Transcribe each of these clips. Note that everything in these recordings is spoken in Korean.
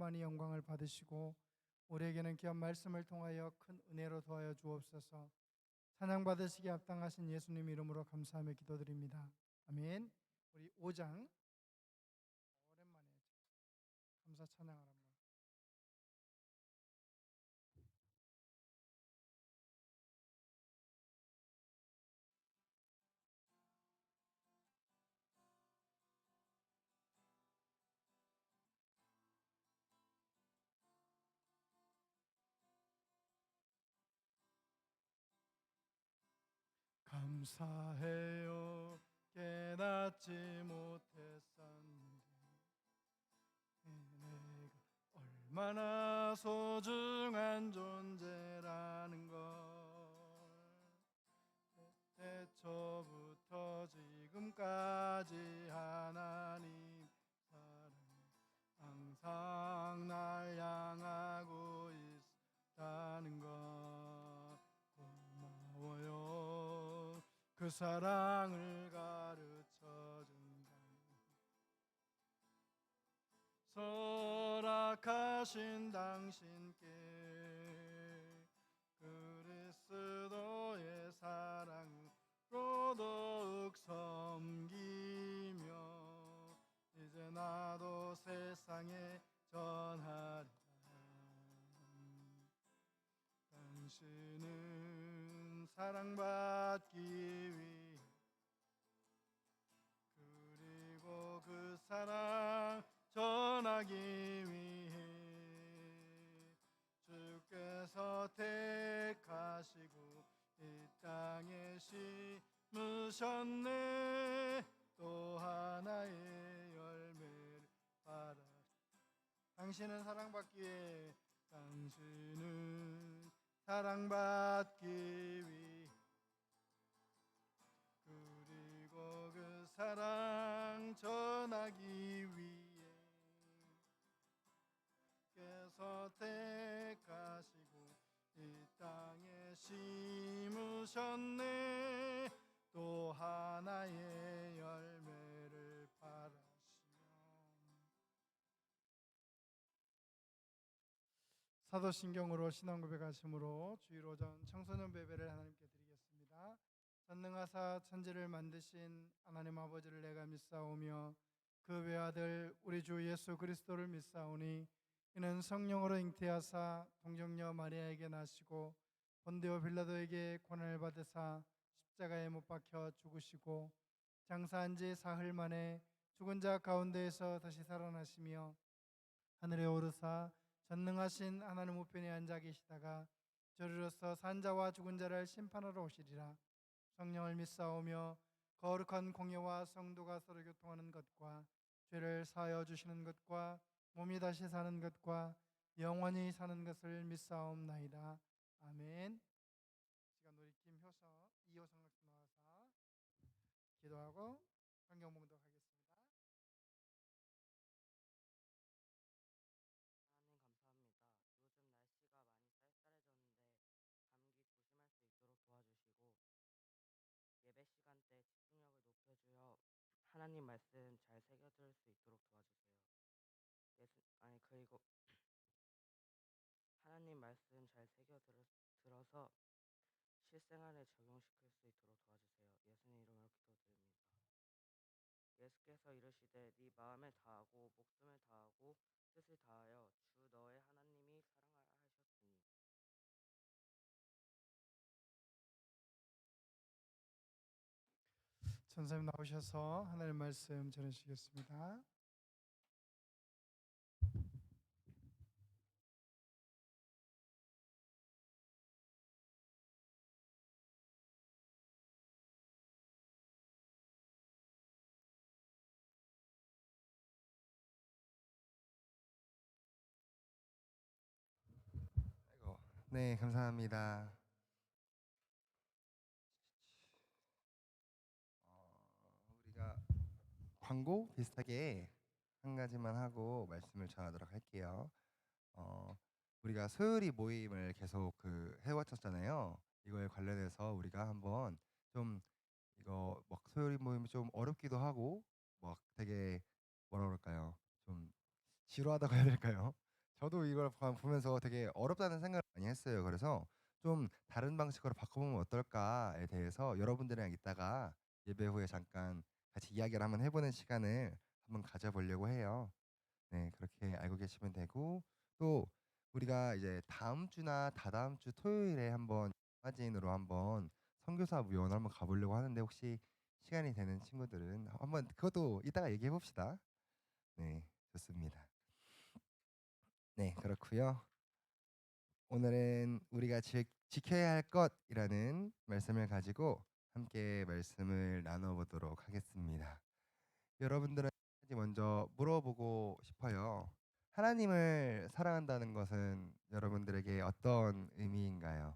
충만히 영광을 받으시고 우리에게는 귀한 말씀을 통하여 큰 은혜로 도하여 주옵소서. 찬양 받으시기에 합당하신 예수님 이름으로 감사하며 기도드립니다. 아멘. 우리 5장 오랜만에 감사 찬양을 한번. 감사해요 깨닫지 못했었는데 내가 얼마나 소중한 존재라는 걸 태초부터 지금까지 하나님 사랑 항상 날 향하고 있다는 것 고마워요. 그 사랑을 가르쳐준다. 설악하신 당신께 그리스도의 사랑으로 더욱 섬기며 이제 나도 세상에 전하리라. 당신은 사랑받기 위해 그리고 그 사랑 전하기 위해 주께서 택하시고 이 땅에 심으셨네. 또 하나의 열매를 바라. 당신은 사랑받기 위해 당신은 사랑받기 위해 그리고 그 사랑 전하기 위해 께서 택하시고 이 땅에 심으셨네. 또 하나의 열매를 바라시며. 사도신경으로 신앙 고백하심으로 주일 오전 청소년 예배를 하나님께 드리겠습니다. 전능하사 천지를 만드신 하나님 아버지를 내가 믿사오며 그 외아들 우리 주 예수 그리스도를 믿사오니 이는 성령으로 잉태하사 동정녀 마리아에게 나시고 본디오 빌라도에게 고난을 받으사 십자가에 못 박혀 죽으시고 장사한 지 사흘 만에 죽은 자 가운데에서 다시 살아나시며 하늘에 오르사 전능하신 하나님 우편에 앉아 계시다가 저리로서 산자와 죽은 자를 심판하러 오시리라. 성령을 믿사오며 거룩한 공예와 성도가 서로 교통하는 것과 죄를 사하여 주시는 것과 몸이 다시 사는 것과 영원히 사는 것을 믿사옵나이다. 아멘. 시간 우리 김효서 2호 성락사 나와서 기도하고 성경 봉독하겠습니다. 하나님 말씀 잘 새겨 들을 수 있도록 도와주세요. 그리고 하나님 말씀 잘 새겨 들어서 실생활에 적용시킬 수 있도록 도와주세요. 예수님 이름으로 기도드립니다. 예수께서 이르시되 네 마음을 다하고 목숨을 다하고 뜻을 다하여 주 너의 하나님이 사랑하라 하셨으니. 전사님 나오셔서 하나님 말씀 전해주시겠습니다. 네, 감사합니다. 우리가 광고 비슷하게 한 가지만 하고 말씀을 전하도록 할게요. 우리가 소요리 모임을 계속 해왔었잖아요. 이거에 관련해서 우리가 한번 좀 이거 막 소요리 모임이 좀 어렵기도 하고 막 되게 뭐라 그럴까요? 좀 지루하다고 해야 될까요? 저도 이걸 보면서 되게 어렵다는 생각을 많이 했어요. 그래서 좀 다른 방식으로 바꿔보면 어떨까에 대해서 여러분들이랑 이따가 예배 후에 잠깐 같이 이야기를 한번 해보는 시간을 한번 가져보려고 해요. 네, 그렇게 알고 계시면 되고 또 우리가 이제 다음 주나 다다음 주 토요일에 한번 사진으로 한번 선교사 무용을 한번 가보려고 하는데 혹시 시간이 되는 친구들은 한번 그것도 이따가 얘기해 봅시다. 네, 좋습니다. 네, 그렇고요. 오늘은 우리가 지켜야 할 것이라는 말씀을 가지고 함께 말씀을 나눠보도록 하겠습니다. 여러분들은 먼저 물어보고 싶어요. 하나님을 사랑한다는 것은 여러분들에게 어떤 의미인가요?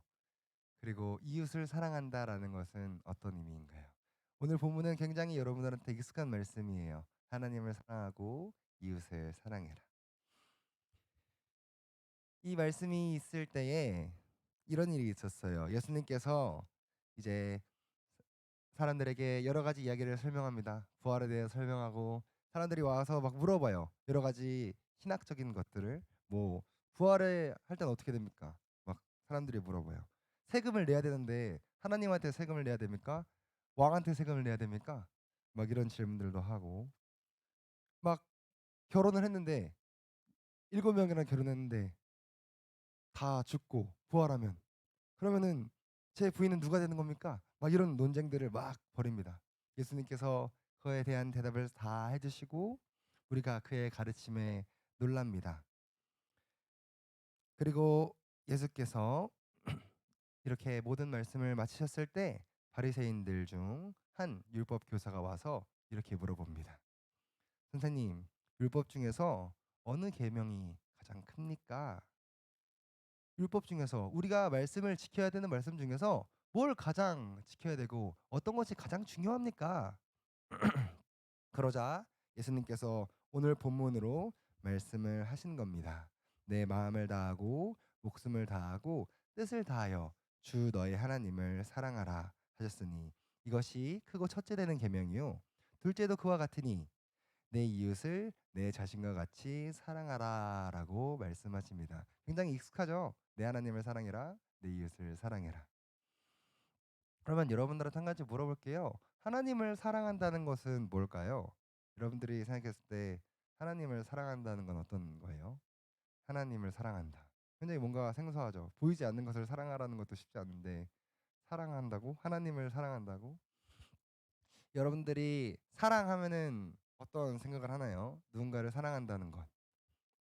그리고 이웃을 사랑한다라는 것은 어떤 의미인가요? 오늘 본문은 굉장히 여러분들한테 익숙한 말씀이에요. 하나님을 사랑하고 이웃을 사랑해라. 이 말씀이 있을 때에 이런 일이 있었어요. 예수님께서 이제 사람들에게 여러 가지 이야기를 설명합니다. 부활에 대해 설명하고 사람들이 와서 막 물어봐요. 여러 가지 신학적인 것들을 뭐 부활에 할 때는 어떻게 됩니까? 막 사람들이 물어봐요. 세금을 내야 되는데 하나님한테 세금을 내야 됩니까? 왕한테 세금을 내야 됩니까? 막 이런 질문들도 하고 막 결혼을 했는데 7명이랑 결혼했는데 다 죽고 부활하면 그러면은 제 부인은 누가 되는 겁니까? 막 이런 논쟁들을 막 벌입니다. 예수님께서 그에 대한 대답을 다 해주시고 우리가 그의 가르침에 놀랍니다. 그리고 예수께서 이렇게 모든 말씀을 마치셨을 때 바리새인들 중 한 율법 교사가 와서 이렇게 물어봅니다. 선생님, 율법 중에서 어느 계명이 가장 큽니까? 율법 중에서 우리가 말씀을 지켜야 되는 말씀 중에서 뭘 가장 지켜야 되고 어떤 것이 가장 중요합니까? 그러자 예수님께서 오늘 본문으로 말씀을 하신 겁니다. 내 마음을 다하고 목숨을 다하고 뜻을 다하여 주 너의 하나님을 사랑하라 하셨으니 이것이 크고 첫째 되는 계명이요 둘째도 그와 같으니 내 이웃을 내 자신과 같이 사랑하라라고 말씀하십니다. 굉장히 익숙하죠? 내 하나님을 사랑해라, 내 이웃을 사랑해라. 그러면 여러분들한테 한 가지 물어볼게요. 하나님을 사랑한다는 것은 뭘까요? 여러분들이 생각했을 때 하나님을 사랑한다는 건 어떤 거예요? 하나님을 사랑한다. 굉장히 뭔가 생소하죠. 보이지 않는 것을 사랑하라는 것도 쉽지 않은데 사랑한다고? 하나님을 사랑한다고? 여러분들이 사랑하면은 어떤 생각을 하나요? 누군가를 사랑한다는 것.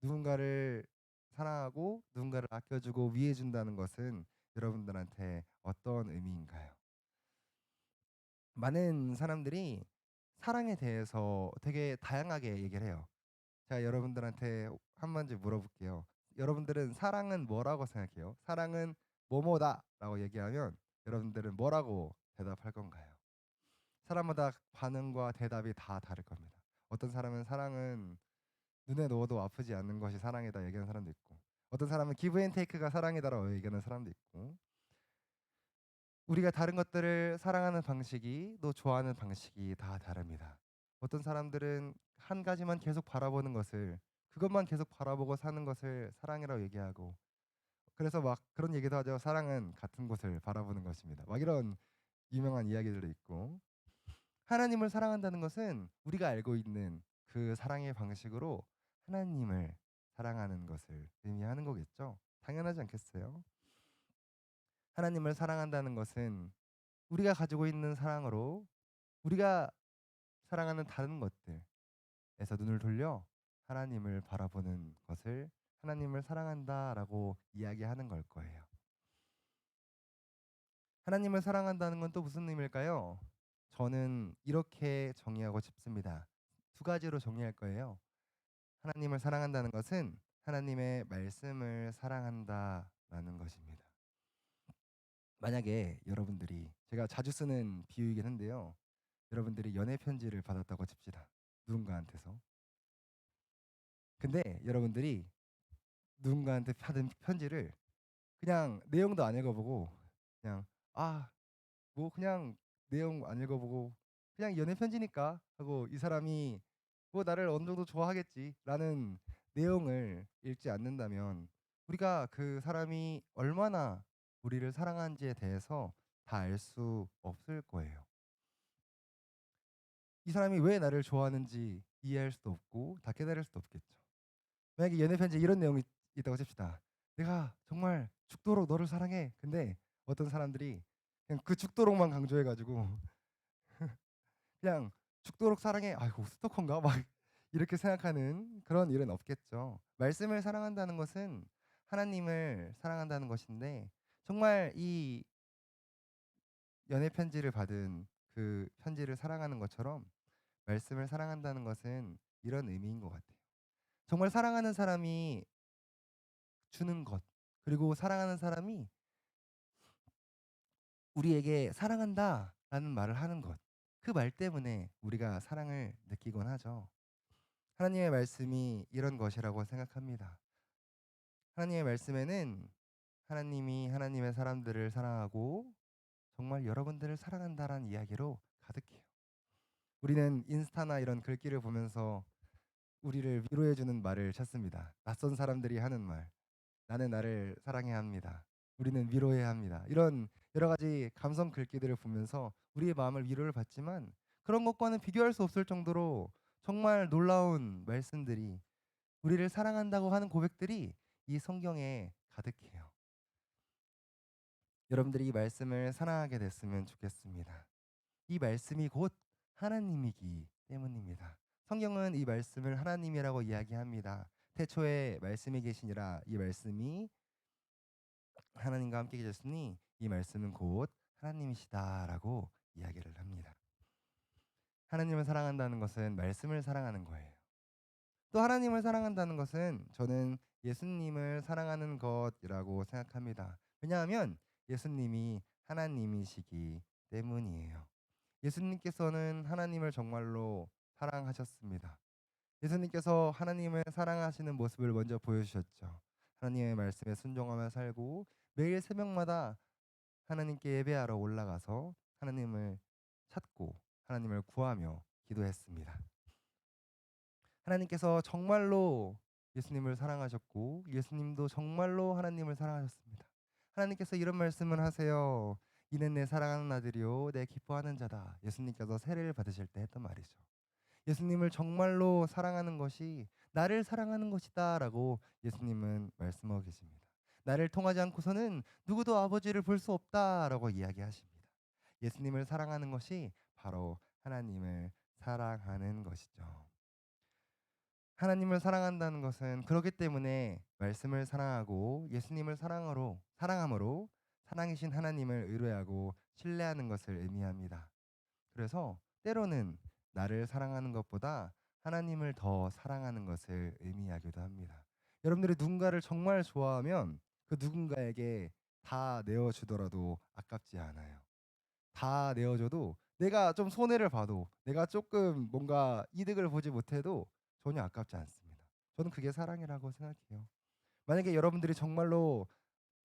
누군가를 사랑하고 누군가를 아껴주고 위해준다는 것은 여러분들한테 어떤 의미인가요? 많은 사람들이 사랑에 대해서 되게 다양하게 얘기를 해요. 제가 여러분들한테 한 가지 물어볼게요. 여러분들은 사랑은 뭐라고 생각해요? 사랑은 뭐뭐다라고 얘기하면 여러분들은 뭐라고 대답할 건가요? 사람마다 반응과 대답이 다 다를 겁니다. 어떤 사람은 사랑은 눈에 넣어도 아프지 않는 것이 사랑이다 얘기하는 사람도 있고 어떤 사람은 기브 앤 테이크가 사랑이다라고 얘기하는 사람도 있고 우리가 다른 것들을 사랑하는 방식이 또 좋아하는 방식이 다 다릅니다. 어떤 사람들은 한 가지만 계속 바라보는 것을 그것만 계속 바라보고 사는 것을 사랑이라고 얘기하고 그래서 막 그런 얘기도 하죠. 사랑은 같은 곳을 바라보는 것입니다. 막 이런 유명한 이야기들도 있고 하나님을 사랑한다는 것은 우리가 알고 있는 그 사랑의 방식으로 하나님을 사랑하는 것을 의미하는 거겠죠. 당연하지 않겠어요? 하나님을 사랑한다는 것은 우리가 가지고 있는 사랑으로 우리가 사랑하는 다른 것들에서 눈을 돌려 하나님을 바라보는 것을 하나님을 사랑한다라고 이야기하는 걸 거예요. 하나님을 사랑한다는 건 또 무슨 의미일까요? 저는 이렇게 정의하고 싶습니다. 두 가지로 정의할 거예요. 하나님을 사랑한다는 것은 하나님의 말씀을 사랑한다라는 것입니다. 만약에 여러분들이 제가 자주 쓰는 비유이긴 한데요. 여러분들이 연애 편지를 받았다고 칩시다. 누군가한테서. 근데 여러분들이 누군가한테 받은 편지를 그냥 내용도 안 읽어보고 그냥 뭐 그냥 내용 안 읽어보고 그냥 연애 편지니까 하고 이 사람이 뭐 나를 어느 정도 좋아하겠지라는 내용을 읽지 않는다면 우리가 그 사람이 얼마나 우리를 사랑하는지에 대해서 다 알 수 없을 거예요. 이 사람이 왜 나를 좋아하는지 이해할 수도 없고 다 깨달을 수도 없겠죠. 만약에 연애 편지에 이런 내용이 있다고 칩시다. 내가 정말 죽도록 너를 사랑해. 근데 어떤 사람들이 그냥 그 죽도록만 강조해 가지고 그냥 죽도록 사랑해. 아이고 스토커인가? 막 이렇게 생각하는 그런 일은 없겠죠. 말씀을 사랑한다는 것은 하나님을 사랑한다는 것인데 정말 이 연애 편지를 받은 그 편지를 사랑하는 것처럼 말씀을 사랑한다는 것은 이런 의미인 것 같아요. 정말 사랑하는 사람이 주는 것, 그리고 사랑하는 사람이 우리에게 사랑한다라는 말을 하는 것. 그 말 때문에 우리가 사랑을 느끼곤 하죠. 하나님의 말씀이 이런 것이라고 생각합니다. 하나님의 말씀에는 하나님이 하나님의 사람들을 사랑하고 정말 여러분들을 사랑한다라는 이야기로 가득해요. 우리는 인스타나 이런 글귀를 보면서 우리를 위로해주는 말을 찾습니다. 낯선 사람들이 하는 말. 나는 나를 사랑해야 합니다. 우리는 위로해야 합니다. 이런 여러 가지 감성 글귀들을 보면서 우리의 마음을 위로를 받지만 그런 것과는 비교할 수 없을 정도로 정말 놀라운 말씀들이 우리를 사랑한다고 하는 고백들이 이 성경에 가득해요. 여러분들이 이 말씀을 사랑하게 됐으면 좋겠습니다. 이 말씀이 곧 하나님이기 때문입니다. 성경은 이 말씀을 하나님이라고 이야기합니다. 태초에 말씀이 계시니라. 이 말씀이 하나님과 함께 계셨으니 이 말씀은 곧 하나님이시다라고 이야기를 합니다. 하나님을 사랑한다는 것은 말씀을 사랑하는 거예요. 또 하나님을 사랑한다는 것은 저는 예수님을 사랑하는 것이라고 생각합니다. 왜냐하면 예수님이 하나님이시기 때문이에요. 예수님께서는 하나님을 정말로 사랑하셨습니다. 예수님께서 하나님을 사랑하시는 모습을 먼저 보여주셨죠. 하나님의 말씀에 순종하며 살고 매일 새벽마다 하나님께 예배하러 올라가서 하나님을 찾고 하나님을 구하며 기도했습니다. 하나님께서 정말로 예수님을 사랑하셨고 예수님도 정말로 하나님을 사랑하셨습니다. 하나님께서 이런 말씀을 하세요. 이는 내 사랑하는 아들이요 내 기뻐하는 자다. 예수님께서 세례를 받으실 때 했던 말이죠. 예수님을 정말로 사랑하는 것이 나를 사랑하는 것이다라고 예수님은 말씀하고 계십니다. 나를 통하지 않고서는 누구도 아버지를 볼 수 없다라고 이야기하십니다. 예수님을 사랑하는 것이 바로 하나님을 사랑하는 것이죠. 하나님을 사랑한다는 것은 그렇기 때문에 말씀을 사랑하고 예수님을 사랑함으로 사랑이신 하나님을 의뢰하고 신뢰하는 것을 의미합니다. 그래서 때로는 나를 사랑하는 것보다 하나님을 더 사랑하는 것을 의미하기도 합니다. 여러분들이 누군가를 정말 좋아하면 그 누군가에게 다 내어주더라도 아깝지 않아요. 다 내어줘도 내가 좀 손해를 봐도 내가 조금 뭔가 이득을 보지 못해도 전혀 아깝지 않습니다. 저는 그게 사랑이라고 생각해요. 만약에 여러분들이 정말로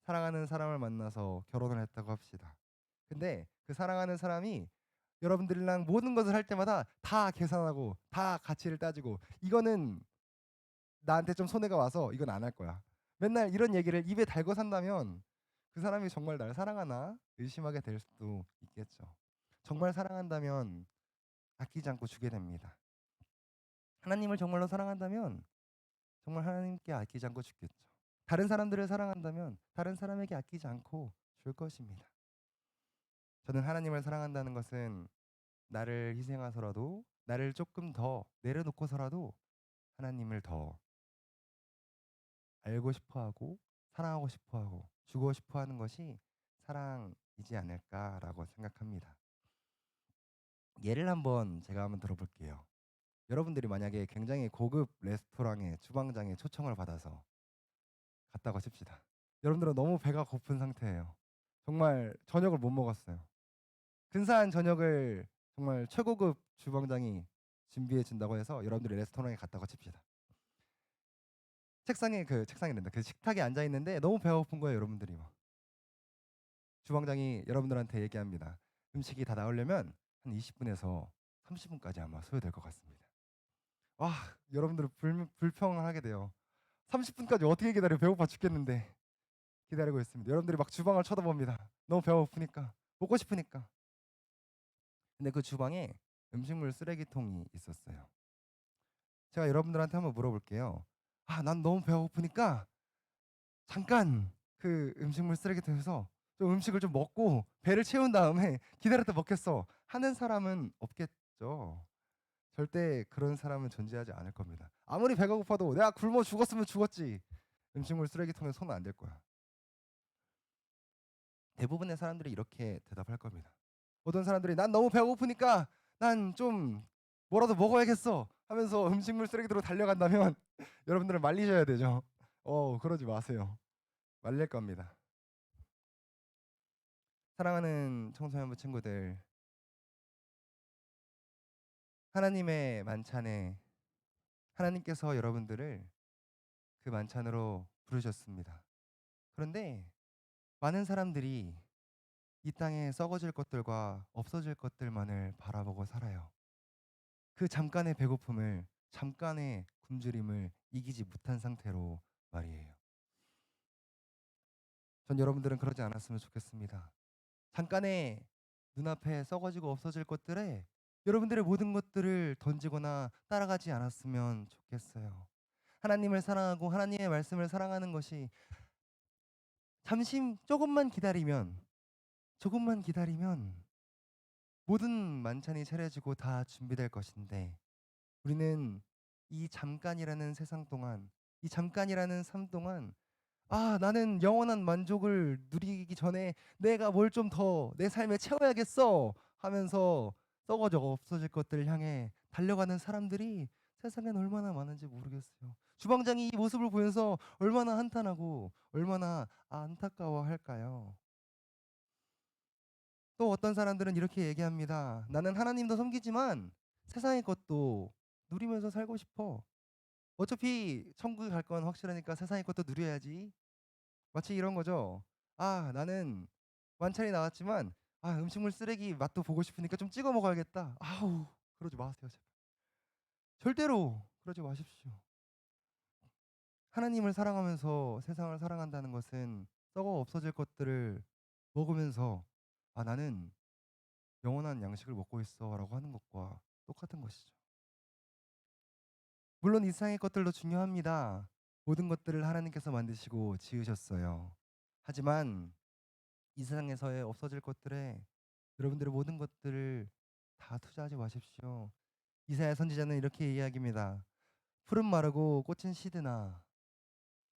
사랑하는 사람을 만나서 결혼을 했다고 합시다. 근데 그 사랑하는 사람이 여러분들이랑 모든 것을 할 때마다 다 계산하고 다 가치를 따지고 이거는 나한테 좀 손해가 와서 이건 안 할 거야. 맨날 이런 얘기를 입에 달고 산다면 그 사람이 정말 날 사랑하나 의심하게 될 수도 있겠죠. 정말 사랑한다면 아끼지 않고 주게 됩니다. 하나님을 정말로 사랑한다면 정말 하나님께 아끼지 않고 주겠죠. 다른 사람들을 사랑한다면 다른 사람에게 아끼지 않고 줄 것입니다. 저는 하나님을 사랑한다는 것은 나를 희생하서라도 나를 조금 더 내려놓고서라도 하나님을 더 알고 싶어하고 사랑하고 싶어하고 주고 싶어하는 것이 사랑이지 않을까라고 생각합니다. 예를 제가 한번 들어볼게요. 여러분들이 만약에 굉장히 고급 레스토랑의 주방장의 초청을 받아서 갔다고 칩시다. 여러분들은 너무 배가 고픈 상태예요. 정말 저녁을 못 먹었어요. 근사한 저녁을 정말 최고급 주방장이 준비해 준다고 해서 여러분들이 레스토랑에 갔다고 칩시다. 책상에 된다. 그 식탁에 앉아 있는데 너무 배가 고픈 거예요, 여러분들이 막. 주방장이 여러분들한테 얘기합니다. 음식이 다 나오려면 한 20분에서 30분까지 아마 소요될 것 같습니다. 와, 여러분들은 불평하게 돼요. 30분까지 어떻게 기다려? 배고파 죽겠는데 기다리고 있습니다. 여러분들이 막 주방을 쳐다봅니다. 너무 배고프니까, 먹고 싶으니까. 근데 그 주방에 음식물 쓰레기통이 있었어요. 제가 여러분들한테 한번 물어볼게요. 난 너무 배고프니까 잠깐 그 음식물 쓰레기통에서 좀 음식을 좀 먹고 배를 채운 다음에 기다렸다 먹겠어 하는 사람은 없겠죠. 절대 그런 사람은 존재하지 않을 겁니다. 아무리 배가 고파도 내가 굶어 죽었으면 죽었지, 음식물 쓰레기통에 손은 안 댈 거야. 대부분의 사람들이 이렇게 대답할 겁니다. 어떤 사람들이 난 너무 배고프니까 난 좀 뭐라도 먹어야겠어 하면서 음식물 쓰레기통으로 달려간다면 여러분들은 말리셔야 되죠. 그러지 마세요. 말릴 겁니다. 사랑하는 청소년부 친구들, 하나님의 만찬에 하나님께서 여러분들을 그 만찬으로 부르셨습니다. 그런데 많은 사람들이 이 땅에 썩어질 것들과 없어질 것들만을 바라보고 살아요. 그 잠깐의 배고픔을, 잠깐의 굶주림을 이기지 못한 상태로 말이에요. 전 여러분들은 그러지 않았으면 좋겠습니다. 잠깐의 눈앞에 썩어지고 없어질 것들에 여러분들의 모든 것들을 던지거나 따라가지 않았으면 좋겠어요. 하나님을 사랑하고 하나님의 말씀을 사랑하는 것이 조금만 기다리면 모든 만찬이 차려지고 다 준비될 것인데, 우리는 이 잠깐이라는 세상 동안, 이 잠깐이라는 삶 동안 나는 영원한 만족을 누리기 전에 내가 뭘 좀 더 내 삶에 채워야겠어 하면서 썩어져 없어질 것들을 향해 달려가는 사람들이 세상엔 얼마나 많은지 모르겠어요. 주방장이 이 모습을 보면서 얼마나 한탄하고 얼마나 안타까워할까요? 또 어떤 사람들은 이렇게 얘기합니다. 나는 하나님도 섬기지만 세상의 것도 누리면서 살고 싶어. 어차피 천국에 갈 건 확실하니까 세상의 것도 누려야지. 마치 이런 거죠. 나는 만찬이 나왔지만 음식물 쓰레기 맛도 보고 싶으니까 좀 찍어 먹어야겠다. 그러지 마세요, 제발. 절대로 그러지 마십시오. 하나님을 사랑하면서 세상을 사랑한다는 것은 썩어 없어질 것들을 먹으면서 나는 영원한 양식을 먹고 있어라고 하는 것과 똑같은 것이죠. 물론 이 세상의 것들도 중요합니다. 모든 것들을 하나님께서 만드시고 지으셨어요. 하지만 이 세상에서의 없어질 것들에 여러분들의 모든 것들을 다 투자하지 마십시오. 이사야 선지자는 이렇게 이야기합니다. 풀은 마르고 꽃은 시드나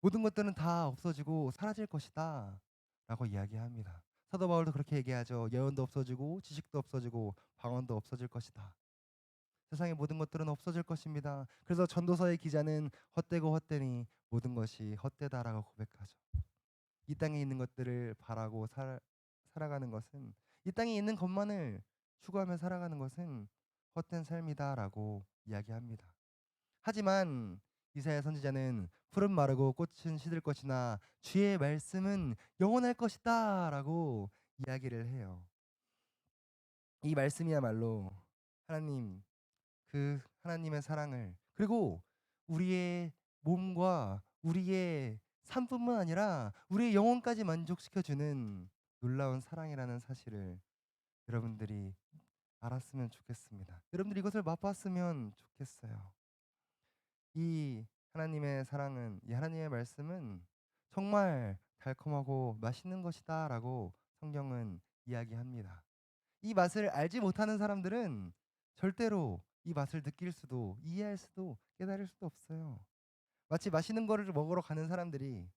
모든 것들은 다 없어지고 사라질 것이다 라고 이야기합니다. 사도 바울도 그렇게 얘기하죠. 예언도 없어지고 지식도 없어지고 방언도 없어질 것이다. 세상의 모든 것들은 없어질 것입니다. 그래서 전도서의 기자는 헛되고 헛되니 모든 것이 헛되다라고 고백하죠. 이 땅에 있는 것들을 바라고 살아가는 것은, 이 땅에 있는 것만을 추구하며 살아가는 것은 헛된 삶이다라고 이야기합니다. 하지만 이사야 선지자는 풀은 마르고 꽃은 시들 것이나 주의 말씀은 영원할 것이다라고 이야기를 해요. 이 말씀이야말로 하나님의 사랑을, 그리고 우리의 몸과 우리의 삶뿐만 아니라 우리의 영혼까지 만족시켜주는 놀라운 사랑이라는 사실을 여러분들이 알았으면 좋겠습니다. 여러분들이 이것을 맛봤으면 좋겠어요. 이 하나님의 사랑은, 이 하나님의 말씀은 정말 달콤하고 맛있는 것이다라고 성경은 이야기합니다. 이 맛을 알지 못하는 사람들은 절대로 이 맛을 느낄 수도, 이해할 수도, 깨달을 수도 없어요. 마치 맛있는 거를 먹으러 가는 사람들이,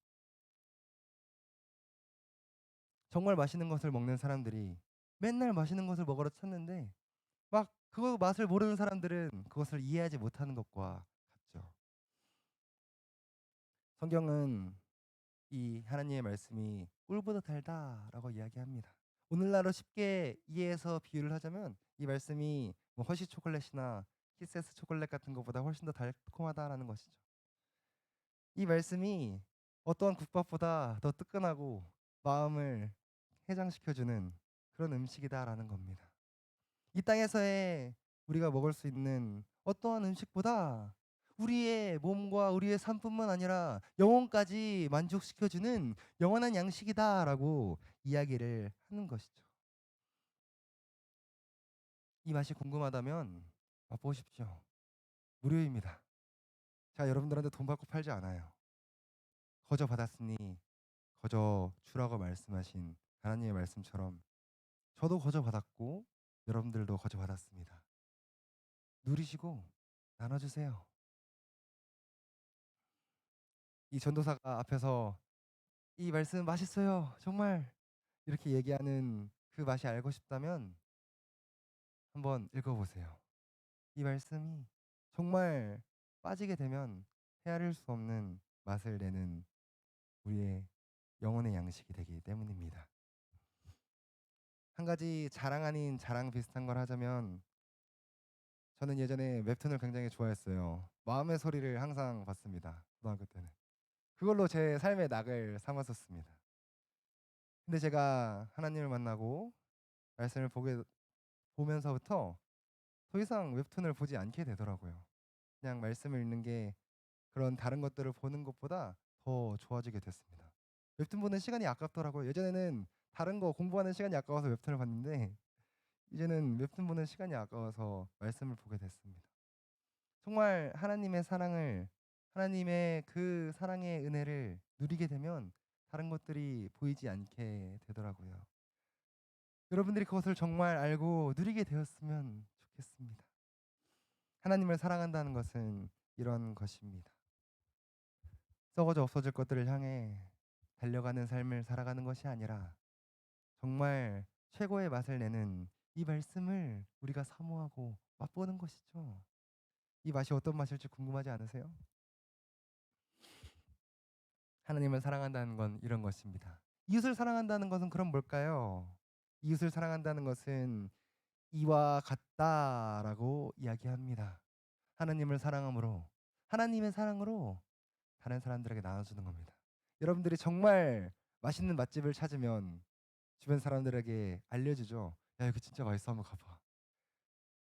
정말 맛있는 것을 먹는 사람들이 맨날 맛있는 것을 먹으러 찾는데 막 그 맛을 모르는 사람들은 그것을 이해하지 못하는 것과 같죠. 성경은 이 하나님의 말씀이 꿀보다 달다라고 이야기합니다. 오늘날로 쉽게 이해해서 비유를 하자면 이 말씀이 뭐 허쉬 초콜릿이나 키세스 초콜릿 같은 것보다 훨씬 더 달콤하다라는 것이죠. 이 말씀이 어떠한 국밥보다 더 뜨끈하고 마음을 해장시켜주는 그런 음식이다라는 겁니다. 이 땅에서의 우리가 먹을 수 있는 어떠한 음식보다 우리의 몸과 우리의 삶뿐만 아니라 영혼까지 만족시켜주는 영원한 양식이다라고 이야기를 하는 것이죠. 이 맛이 궁금하다면 맛보십시오. 무료입니다. 제가 여러분들한테 돈 받고 팔지 않아요. 거저 받았으니 거저 주라고 말씀하신 하나님의 말씀처럼 저도 거저 받았고 여러분들도 거저 받았습니다. 누리시고 나눠주세요. 이 전도사가 앞에서 이 말씀 맛있어요. 정말 이렇게 얘기하는 그 맛이 알고 싶다면 한번 읽어보세요. 이 말씀이 정말 빠지게 되면 헤아릴 수 없는 맛을 내는 우리의 영혼의 양식이 되기 때문입니다. 한 가지 자랑 아닌 자랑 비슷한 걸 하자면 저는 예전에 웹툰을 굉장히 좋아했어요. 마음의 소리를 항상 봤습니다. 고등학교 때는. 그걸로 제 삶의 낙을 삼았었습니다. 근데 제가 하나님을 만나고 말씀을 보면서부터 더 이상 웹툰을 보지 않게 되더라고요. 그냥 말씀을 읽는 게 그런 다른 것들을 보는 것보다 더 좋아지게 됐습니다. 웹툰 보는 시간이 아깝더라고요. 예전에는 다른 거 공부하는 시간이 아까워서 웹툰을 봤는데 이제는 웹툰 보는 시간이 아까워서 말씀을 보게 됐습니다. 정말 하나님의 그 사랑의 은혜를 누리게 되면 다른 것들이 보이지 않게 되더라고요. 여러분들이 그것을 정말 알고 누리게 되었으면 좋겠습니다. 하나님을 사랑한다는 것은 이런 것입니다. 썩어져 없어질 것들을 향해 달려가는 삶을 살아가는 것이 아니라 정말 최고의 맛을 내는 이 말씀을 우리가 사모하고 맛보는 것이죠. 이 맛이 어떤 맛일지 궁금하지 않으세요? 하나님을 사랑한다는 건 이런 것입니다. 이웃을 사랑한다는 것은 그럼 뭘까요? 이웃을 사랑한다는 것은 이와 같다라고 이야기합니다. 하나님을 사랑함으로 하나님의 사랑으로 다른 사람들에게 나눠주는 겁니다. 여러분들이 정말 맛있는 맛집을 찾으면 주변 사람들에게 알려주죠. 야, 여기 진짜 맛있어. 한번 가봐.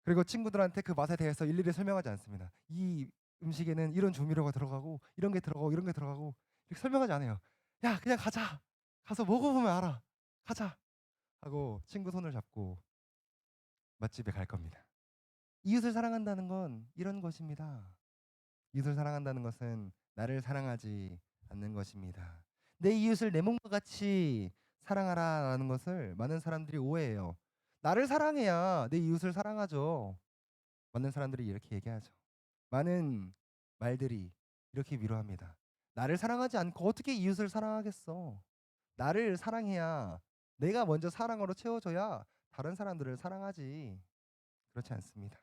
그리고 친구들한테 그 맛에 대해서 일일이 설명하지 않습니다. 이 음식에는 이런 조미료가 들어가고 이런 게 들어가고 이런 게 들어가고 이렇게 설명하지 않아요. 야, 그냥 가자. 가서 먹어보면 알아. 가자. 하고 친구 손을 잡고 맛집에 갈 겁니다. 이웃을 사랑한다는 건 이런 것입니다. 이웃을 사랑한다는 것은 나를 사랑하지 않는 것입니다. 내 이웃을 내 몸과 같이 사랑하라라는 것을 많은 사람들이 오해해요. 나를 사랑해야 내 이웃을 사랑하죠. 많은 사람들이 이렇게 얘기하죠. 많은 말들이 이렇게 위로합니다. 나를 사랑하지 않고 어떻게 이웃을 사랑하겠어? 나를 사랑해야 내가 먼저 사랑으로 채워줘야 다른 사람들을 사랑하지. 그렇지 않습니다.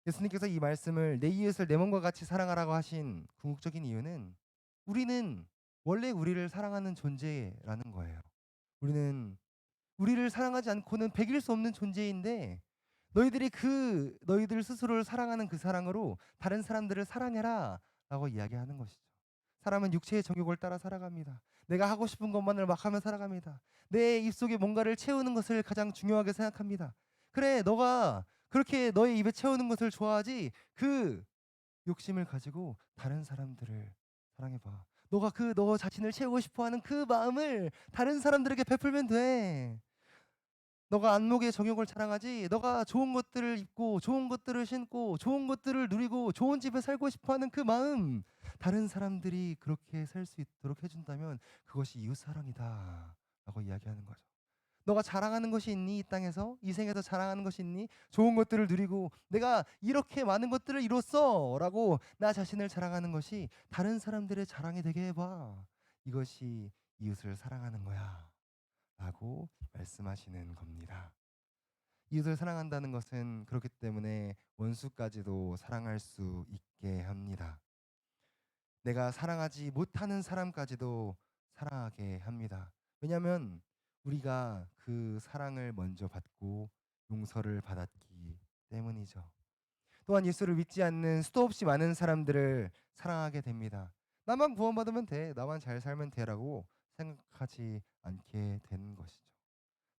예수님께서 이 말씀을 내 이웃을 내 몸과 같이 사랑하라고 하신 궁극적인 이유는 우리는 원래 우리를 사랑하는 존재라는 거예요. 우리는 우리를 사랑하지 않고는 배길 수 없는 존재인데 너희들 스스로를 사랑하는 그 사랑으로 다른 사람들을 사랑해라 라고 이야기하는 것이죠. 사람은 육체의 정욕을 따라 살아갑니다. 내가 하고 싶은 것만을 막 하며 살아갑니다. 내 입속에 뭔가를 채우는 것을 가장 중요하게 생각합니다. 그래, 너가 그렇게 너의 입에 채우는 것을 좋아하지 그 욕심을 가지고 다른 사람들을 사랑해봐. 너가 너 자신을 채우고 싶어하는 그 마음을 다른 사람들에게 베풀면 돼. 너가 안목의 정욕을 자랑하지 너가 좋은 것들을 입고 좋은 것들을 신고 좋은 것들을 누리고 좋은 집에 살고 싶어하는 그 마음 다른 사람들이 그렇게 살 수 있도록 해준다면 그것이 이웃사랑이다 라고 이야기하는 거죠. 너가 자랑하는 것이 있니? 이 땅에서? 이 생에서 자랑하는 것이 있니? 좋은 것들을 누리고 내가 이렇게 많은 것들을 이뤘어 라고 나 자신을 자랑하는 것이 다른 사람들의 자랑이 되게 해봐. 이것이 이웃을 사랑하는 거야 라고 말씀하시는 겁니다. 이웃을 사랑한다는 것은 그렇기 때문에 원수까지도 사랑할 수 있게 합니다. 내가 사랑하지 못하는 사람까지도 사랑하게 합니다. 왜냐하면 우리가 그 사랑을 먼저 받고 용서를 받았기 때문이죠. 또한 예수를 믿지 않는 수도 없이 많은 사람들을 사랑하게 됩니다. 나만 구원받으면 돼, 나만 잘 살면 돼라고 생각하지 않게 되는 것이죠.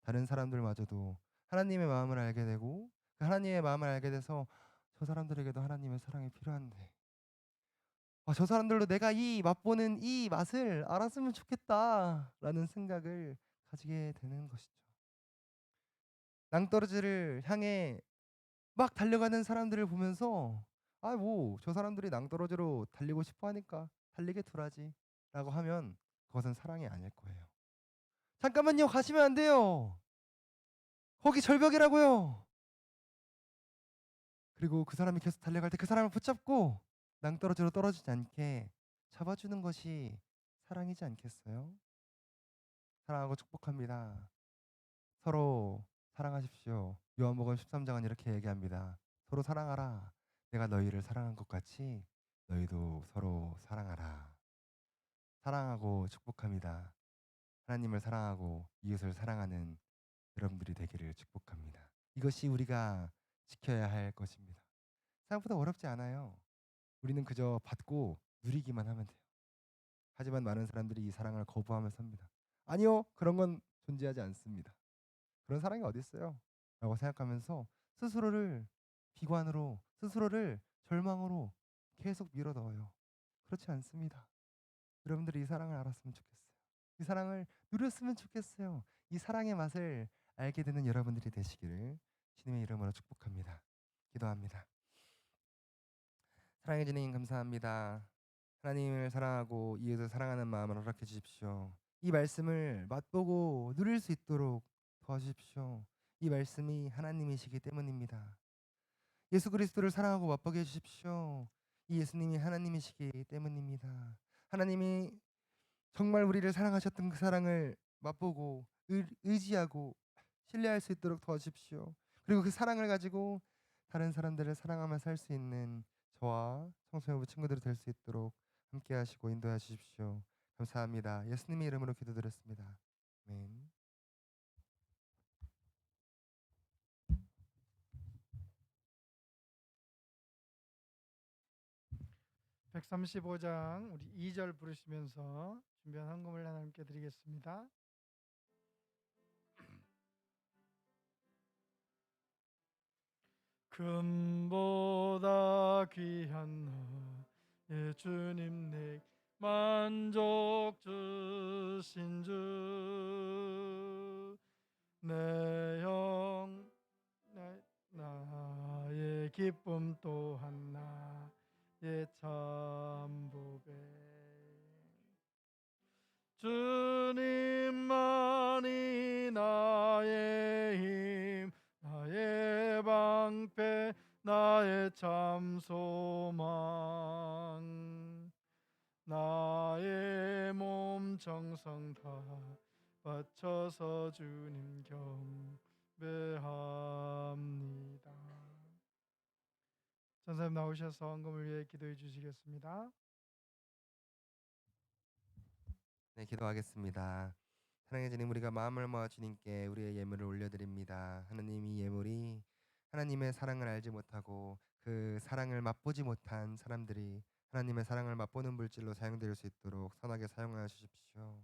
다른 사람들마저도 하나님의 마음을 알게 되고 그 하나님의 마음을 알게 돼서 저 사람들에게도 하나님의 사랑이 필요한데 저 사람들도 내가 이 맛보는 이 맛을 알았으면 좋겠다라는 생각을 가지게 되는 것이죠. 낭떠러지를 향해 막 달려가는 사람들을 보면서 뭐 저 사람들이 낭떠러지로 달리고 싶어 하니까 달리게 두라지라고 하면 그것은 사랑이 아닐 거예요. 잠깐만요. 가시면 안 돼요. 거기 절벽이라고요. 그리고 그 사람이 계속 달려갈 때 그 사람을 붙잡고 낭떠러지로 떨어지지 않게 잡아주는 것이 사랑이지 않겠어요? 사랑하고 축복합니다. 서로 사랑하십시오. 요한복음 13장은 이렇게 얘기합니다. 서로 사랑하라. 내가 너희를 사랑한 것 같이 너희도 서로 사랑하라. 사랑하고 축복합니다. 하나님을 사랑하고 이웃을 사랑하는 여러분들이 되기를 축복합니다. 이것이 우리가 지켜야 할 것입니다. 생각보다 어렵지 않아요. 우리는 그저 받고 누리기만 하면 돼요. 하지만 많은 사람들이 이 사랑을 거부하며 삽니다. 아니요, 그런 건 존재하지 않습니다. 그런 사랑이 어디 있어요? 라고 생각하면서 스스로를 비관으로, 스스로를 절망으로 계속 밀어 넣어요. 그렇지 않습니다. 여러분들이 이 사랑을 알았으면 좋겠어요. 이 사랑을 누렸으면 좋겠어요. 이 사랑의 맛을 알게 되는 여러분들이 되시기를 주님의 이름으로 축복합니다. 기도합니다. 사랑해 주님 감사합니다. 하나님을 사랑하고 이웃을 사랑하는 마음을 허락해 주십시오. 이 말씀을 맛보고 누릴 수 있도록 도와주십시오. 이 말씀이 하나님이시기 때문입니다. 예수 그리스도를 사랑하고 맛보게 해주십시오. 이 예수님이 하나님이시기 때문입니다. 하나님이 정말 우리를 사랑하셨던 그 사랑을 맛보고 의지하고 신뢰할 수 있도록 도와주십시오. 그리고 그 사랑을 가지고 다른 사람들을 사랑하며 살 수 있는 저와 청소년부 친구들이 될 수 있도록 함께 하시고 인도해 주십시오. 감사합니다. 예수님의 이름으로 기도드렸습니다. 아멘. 135장 우리 2절 부르시면서 준비한 헌금을 하나님께 드리겠습니다. 금보다 귀한 나의 주님 내 만족 주신 주 내 영 나의 기쁨 또한 나의 참보배 주님만이 나의 힘 나의 방패 나의 참 소망 나의 몸 정성 다 바쳐서 주님 경배합니다. 전사님 나오셔서 헌금을 위해 기도해 주시겠습니다. 네, 기도하겠습니다. 사랑해 주님, 우리가 마음을 모아 주님께 우리의 예물을 올려드립니다. 하나님, 이 예물이 하나님의 사랑을 알지 못하고 그 사랑을 맛보지 못한 사람들이 하나님의 사랑을 맛보는 물질로 사용될 수 있도록 선하게 사용하여 주십시오.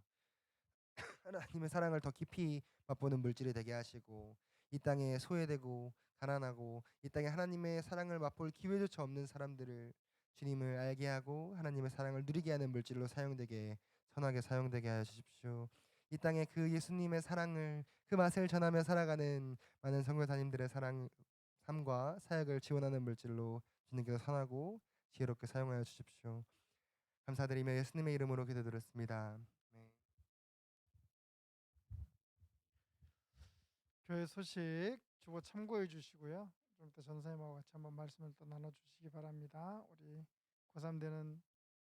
하나님의 사랑을 더 깊이 맛보는 물질이 되게 하시고 이 땅에 소외되고 가난하고 이 땅에 하나님의 사랑을 맛볼 기회조차 없는 사람들을 주님을 알게 하고 하나님의 사랑을 누리게 하는 물질로 사용되게 선하게 사용되게 하여 주십시오. 이 땅에 그 예수님의 사랑을 그 맛을 전하며 살아가는 많은 선교사님들의 사랑 삶과 사역을 지원하는 물질로 주님께서 선하고 지혜롭게 사용하여 주십시오. 감사드리며 예수님의 이름으로 기도드렸습니다. 네. 교회 소식 주보 참고해 주시고요. 좀 이따 전사님하고 같이 한번 말씀을 또 나눠 주시기 바랍니다. 우리 고3 되는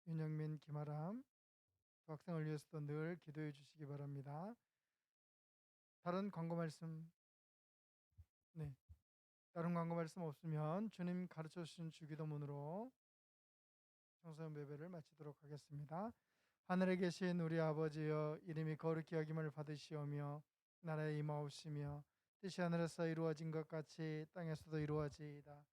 윤영민, 김아람 두 학생을 위해서도 늘 기도해 주시기 바랍니다. 다른 광고 말씀 다른 광고 말씀 없으면 주님 가르쳐 주신 주기도문으로 청소년 예배를 마치도록 하겠습니다. 하늘에 계신 우리 아버지여, 이름이 거룩히 여김을 받으시오며 나라에 임하옵시며 뜻이 하늘에서 이루어진 것 같이 땅에서도 이루어지이다.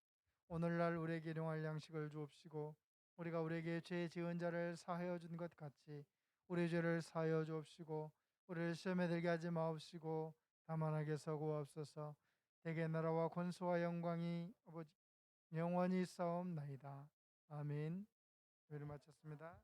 오늘날 우리에게 일용할 양식을 주옵시고 우리가 우리에게 죄 지은 자를 사하여 준 것 같이 우리 죄를 사하여 주옵시고 우리를 시험에 들게 하지 마옵시고 다만 악에서 구하옵소서. 대개 나라와 권수와 영광이 아버지 영원히 싸움나이다. 아멘. 예배를 마쳤습니다.